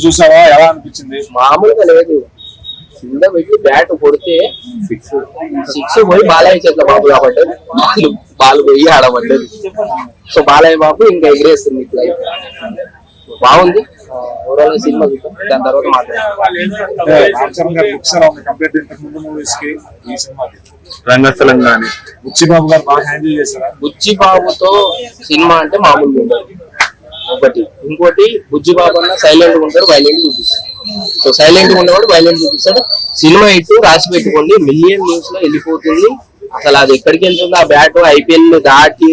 చూసావా, ఎలా అనిపించింది? మామూలుగా లేదు, కింద పెట్టి బ్యాట్ కొడితే సిక్స్ పోయి బాలయ్య చేతిలో బాబు కాబట్టి బాల్ పోయి ఆడబడ్డది. సో బాలయ్య బాబు ఇంకా ఎగిరేస్తుంది ఇట్లా. బాగుంది ఓవరాల్ సినిమా చూద్దాం, దాని తర్వాత రంగస్థలం కానీ బుచ్చిబాబు గారు బాగా హ్యాండిల్ చేశారు. బుచ్చిబాబుతో సినిమా అంటే మామూలుగా ఉండదు ఒకటి, ఇంకోటి బుజ్జిబాబు అన్న సైలెంట్ గా ఉంటాడు, వైలెంట్ చూపిస్తాడు. సో సైలెంట్ గా ఉండేవాడు వైలెంట్ చూపిస్తాడు. సినిమా ఇటు రాసి పెట్టుకోండి, మిలియన్ న్యూస్ లో వెళ్ళిపోతుంది. అసలు అది ఎక్కడికి వెళ్తుంది ఆ బ్యాట్, ఐపీఎల్ దాటి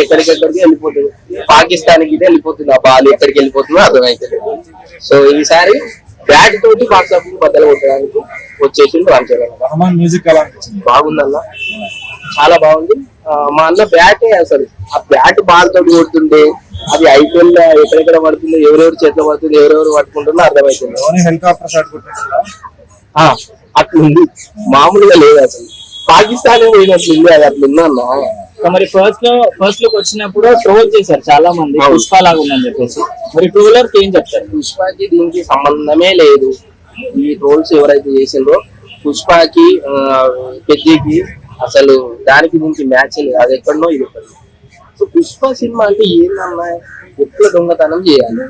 ఎక్కడికెక్కడికి వెళ్ళిపోతుంది. పాకిస్తాన్ కి వెళ్ళిపోతుంది ఆ బాల్, ఎక్కడికి వెళ్ళిపోతుందో అర్థమైతుంది. సో ఈసారి బ్యాట్ తోటి బాక్స్ ఆఫీస్ బద్దలు కొట్టడానికి వచ్చేసింది రామ్ చరణ్. మ్యూజిక్ బాగుందన్న, చాలా బాగుంది. మా అన్న బ్యాటే అసలు ఆ బ్యాట్ బాల్ తోటి కొడుతుంటే అది ఐపీఎల్ ఎక్కడెక్కడ పడుతుందో, ఎవరెవరు చేతిలో పడుతుందో, ఎవరెవరు పట్టుకుంటుందో అర్థమవుతుంది. హెలికాప్టర్ షాట్ అట్లుంది, మామూలుగా లేదు అసలు. పాకిస్తాన్ పోయినట్లుంది అది, అట్లుందా అన్న. మరి ఫస్ట్ లుక్ వచ్చినప్పుడు ట్రోల్ చేశారు చాలా మంది, పుష్ప లాగా ఉందని చెప్పేసి. మరి ట్రోలర్ ఏం చెప్తారు? పుష్పకి దీనికి సంబంధమే లేదు. ఈ ట్రోల్స్ ఎవరైతే చేసిందో పుష్పకి పెద్దకి అసలు దానికి దీనికి మ్యాచ్ లేదు. అది ఎక్కడనో ఇది ఎక్కడ. సో పుష్ప సినిమా అంటే ఏందన్నా, ఎట్లా దొంగతనం చేయాలి,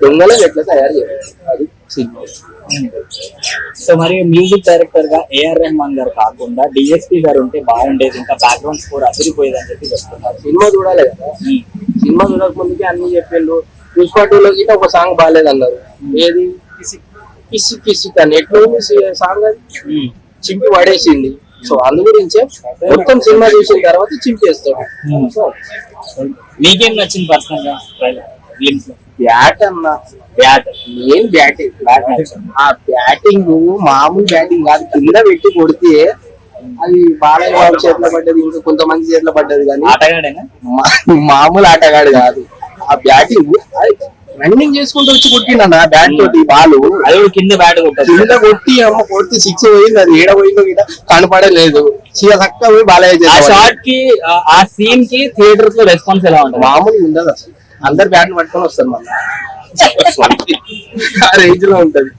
దొంగలను ఎట్లా తయారు చేయాలి, అది సినిమా. సో మరి మ్యూజిక్ డైరెక్టర్ గా ఏఆర్ రెహమాన్ గారు కాకుండా డిఎస్పీ గారు ఉంటే బాగుండేది, ఇంకా బ్యాక్గ్రౌండ్ స్కోర్ అదిరిపోయేది అని చెప్పి చెప్తున్నారు. సినిమా చూడాలి కదా, సినిమా చూడక ముందుకే అన్ని చెప్పిండు. పుష్ప 2లో గిట్ట ఒక సాంగ్ బాగాలేదు అన్నారు. ఏది కిసి కిసి అని ఎట్లా సాంగ్ అది చింపి పడేసింది. సో అందు గురించే మొత్తం సినిమా చూసిన తర్వాత చింపేస్తాడు. సో మీకేం నచ్చింది పర్సనల్ గా? బ్యాట్ అన్న, బ్యాట్ మెయిన్ బ్యాటింగ్. ఆ బ్యాటింగ్ మామూలు బ్యాటింగ్ కాదు, కింద పెట్టి కొడితే అది బాలయ్య బాబు చేతిలో పడ్డది, ఇంకా కొంతమంది చేతిలో పడ్డది, కానీ ఆటగాడేనా, మామూలు ఆటగాడు కాదు. ఆ బ్యాటింగ్ రన్నింగ్ చేసుకుంటూ వచ్చి కొట్టిండన్న బ్యాట్ తోటి బాలు. అది కింద బ్యాట్ కింద కొట్టి అమ్మ కొడితే సిక్స్ పోయింది. అది ఏడ పోయిందో గిట కనపడలేదు. చక్క పోయి బాలయ్య ఆ షాట్ కి, ఆ సీన్ కి థియేటర్స్ లో రెస్పాన్స్ ఎలా ఉంటుంది? మామూలుగా ఉండదు అసలు, అందరు బ్యాట్లు పట్టుకొని వస్తారు మళ్ళీ, ఆ రేంజ్ లో ఉంటది.